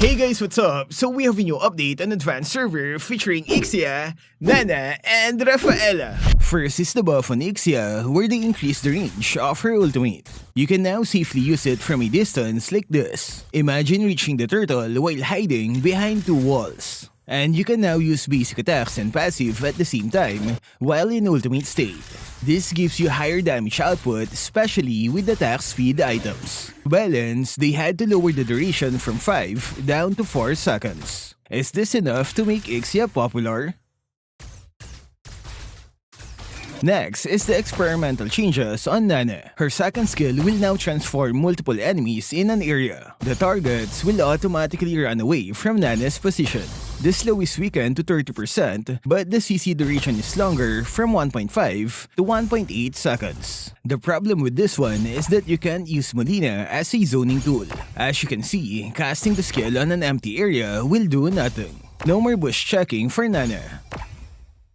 Hey guys, what's up? So we have a new update on Advanced Server featuring Ixia, Nana, and Rafaela. First is the buff on Ixia, where they increase the range of her ultimate. You can now safely use it from a distance like this. Imagine reaching the turtle while hiding behind two walls. And you can now use basic attacks and passive at the same time while in ultimate state. This gives you higher damage output, especially with attack speed items. Balance, they had to lower the duration from 5 down to 4 seconds. Is this enough to make Ixia popular? Next is the experimental changes on Nana. Her second skill will now transform multiple enemies in an area. The targets will automatically run away from Nana's position. The slow is weakened to 30%, but the CC duration is longer from 1.5 to 1.8 seconds. The problem with this one is that you can't use Molina as a zoning tool. As you can see, casting the skill on an empty area will do nothing. No more bush checking for Nana.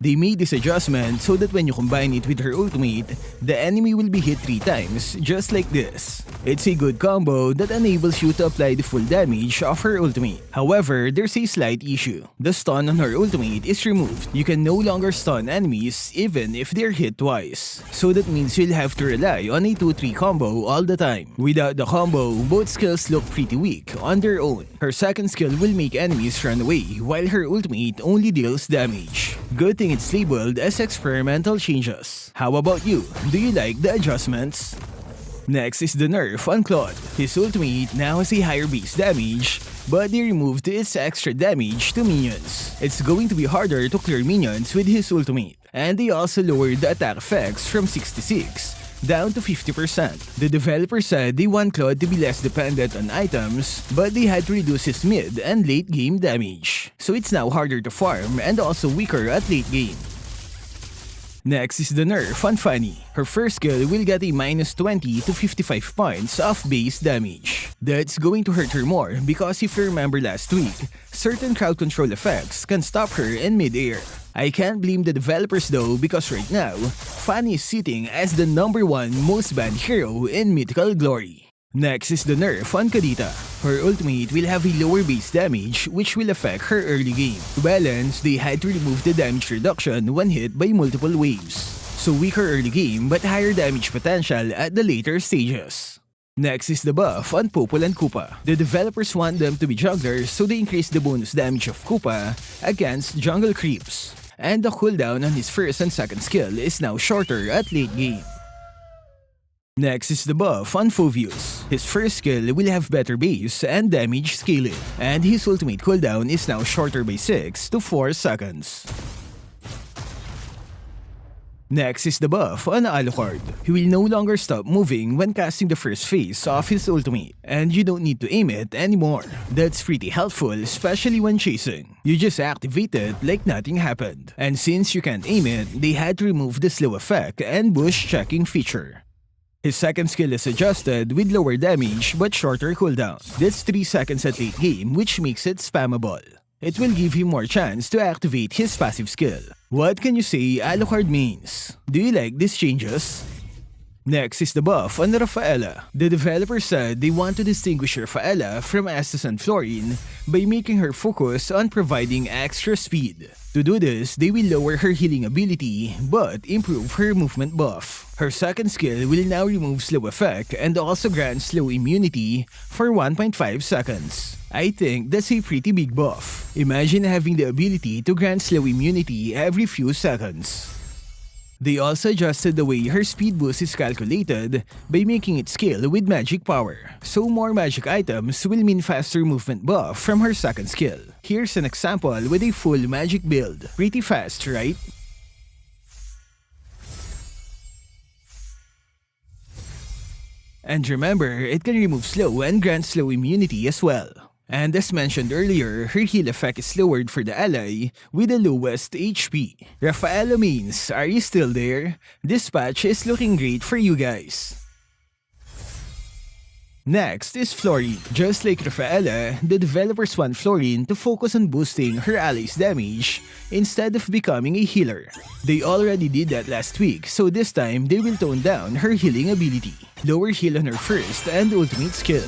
They made this adjustment so that when you combine it with her ultimate, the enemy will be hit 3 times, just like this. It's a good combo that enables you to apply the full damage of her ultimate. However, there's a slight issue. The stun on her ultimate is removed. You can no longer stun enemies even if they're hit twice. So that means you'll have to rely on a 2-3 combo all the time. Without the combo, both skills look pretty weak on their own. Her second skill will make enemies run away, while her ultimate only deals damage. Good thing it's labeled as experimental changes. How about you? Do you like the adjustments? Next is the nerf on Claude. His ultimate now has a higher base damage, but they removed its extra damage to minions. It's going to be harder to clear minions with his ultimate. And they also lowered the attack effects from 66 down to 50%. The developer said they want Claude to be less dependent on items, but they had to reduce his mid and late game damage. So it's now harder to farm and also weaker at late game. Next is the nerf on Fanny. Her first skill will get a minus 20 to 55 points of base damage. That's going to hurt her more because if you remember last week, certain crowd control effects can stop her in mid-air. I can't blame the developers though because right now, Fanny is sitting as the #1 most banned hero in Mythical Glory. Next is the nerf on Kadita. Her ultimate will have a lower base damage which will affect her early game. To balance, they had to remove the damage reduction when hit by multiple waves. So weaker early game but higher damage potential at the later stages. Next is the buff on Popol and Kupa. The developers want them to be junglers so they increase the bonus damage of Kupa against jungle creeps. And the cooldown on his first and second skill is now shorter at late game. Next is the buff on Phoveus. His first skill will have better base and damage scaling, and his ultimate cooldown is now shorter by 6 to 4 seconds. Next is the buff on Alucard. He will no longer stop moving when casting the first phase of his ultimate, and you don't need to aim it anymore. That's pretty helpful, especially when chasing. You just activate it like nothing happened. And since you can't aim it, they had to remove the slow effect and bush checking feature. His second skill is adjusted with lower damage but shorter cooldown. That's 3 seconds at late game, which makes it spammable. It will give him more chance to activate his passive skill. What can you say Alucard means? Do you like these changes? Next is the buff on Rafaela. The developer said they want to distinguish Rafaela from Oasis and Floryn by making her focus on providing extra speed. To do this, they will lower her healing ability but improve her movement buff. Her second skill will now remove slow effect and also grant slow immunity for 1.5 seconds. I think that's a pretty big buff. Imagine having the ability to grant slow immunity every few seconds. They also adjusted the way her speed boost is calculated by making it scale with magic power. So more magic items will mean faster movement buff from her second skill. Here's an example with a full magic build. Pretty fast, right? And remember, it can remove slow and grant slow immunity as well. And as mentioned earlier, her heal effect is lowered for the ally with the lowest HP. Rafaela mains, are you still there? This patch is looking great for you guys. Next is Floryn. Just like Rafaela, the developers want Floryn to focus on boosting her allies' damage instead of becoming a healer. They already did that last week, so this time they will tone down her healing ability. Lower heal on her first and ultimate skill.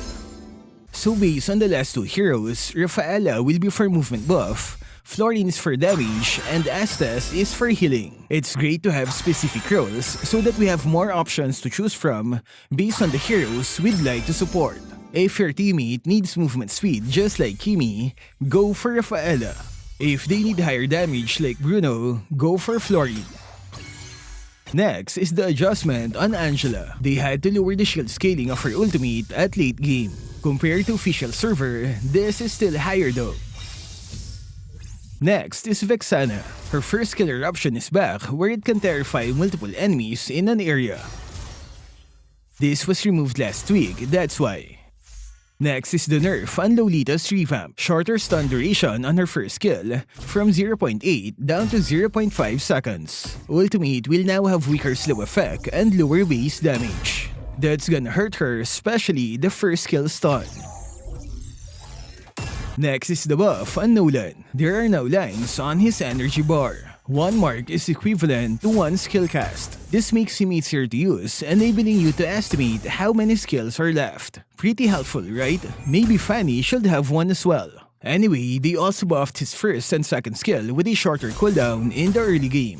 So based on the last two heroes, Rafaela will be for movement buff, Floryn is for damage, and Estes is for healing. It's great to have specific roles so that we have more options to choose from based on the heroes we'd like to support. If your teammate needs movement speed just like Kimi, go for Rafaela. If they need higher damage like Bruno, go for Floryn. Next is the adjustment on Angela. They had to lower the shield scaling of her ultimate at late game. Compared to official server, this is still higher though. Next is Vexana. Her first skill eruption is back where it can terrify multiple enemies in an area. This was removed last week, that's why. Next is the nerf on Lolita's revamp. Shorter stun duration on her first skill, from 0.8 down to 0.5 seconds. Ultimate will now have weaker slow effect and lower base damage. That's gonna hurt her, especially the first skill stun. Next is the buff on Nolan. There are now lines on his energy bar. One mark is equivalent to one skill cast. This makes him easier to use, enabling you to estimate how many skills are left. Pretty helpful, right? Maybe Fanny should have one as well. Anyway, they also buffed his first and second skill with a shorter cooldown in the early game.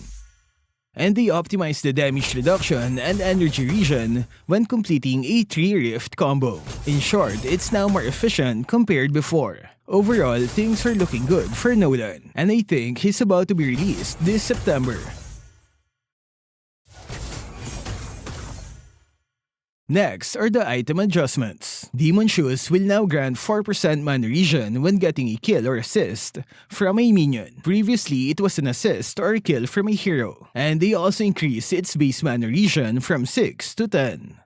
And they optimized the damage reduction and energy regen when completing a 3-rift combo. In short, it's now more efficient compared before. Overall, things are looking good for Nolan, and I think he's about to be released this September. Next are the item adjustments. Demon Shoes will now grant 4% mana regen when getting a kill or assist from a minion. Previously, it was an assist or a kill from a hero, and they also increase its base mana regen from 6 to 10.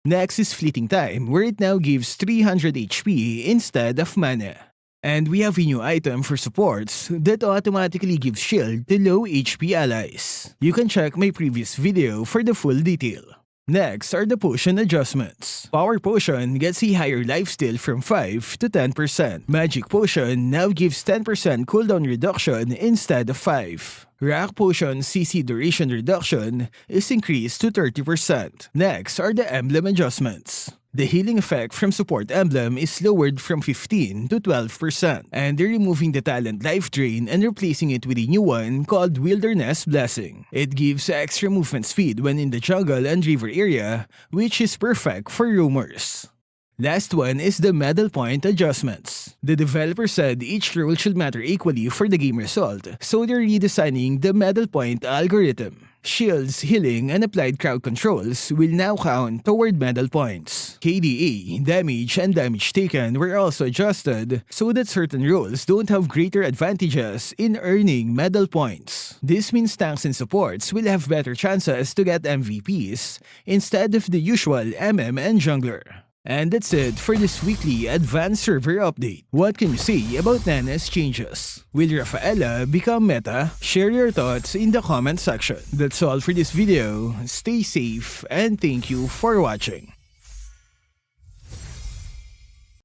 Next is Fleeting Time, where it now gives 300 HP instead of mana. And we have a new item for supports that automatically gives shield to low HP allies. You can check my previous video for the full detail. Next are the potion adjustments. Power Potion gets a higher lifesteal from 5 to 10%. Magic Potion now gives 10% cooldown reduction instead of 5. Rack Potion CC duration reduction is increased to 30%. Next are the Emblem Adjustments. The healing effect from Support Emblem is lowered from 15 to 12%, and they're removing the talent Life Drain and replacing it with a new one called Wilderness Blessing. It gives extra movement speed when in the jungle and river area, which is perfect for roamers. Last one is the medal point adjustments. The developer said each role should matter equally for the game result, so they're redesigning the medal point algorithm. Shields, healing, and applied crowd controls will now count toward medal points. KDA, damage, and damage taken were also adjusted so that certain roles don't have greater advantages in earning medal points. This means tanks and supports will have better chances to get MVPs instead of the usual MM and jungler. And that's it for this weekly Advanced Server Update. What can you say about Nana's changes? Will Rafaela become meta? Share your thoughts in the comment section. That's all for this video. Stay safe and thank you for watching.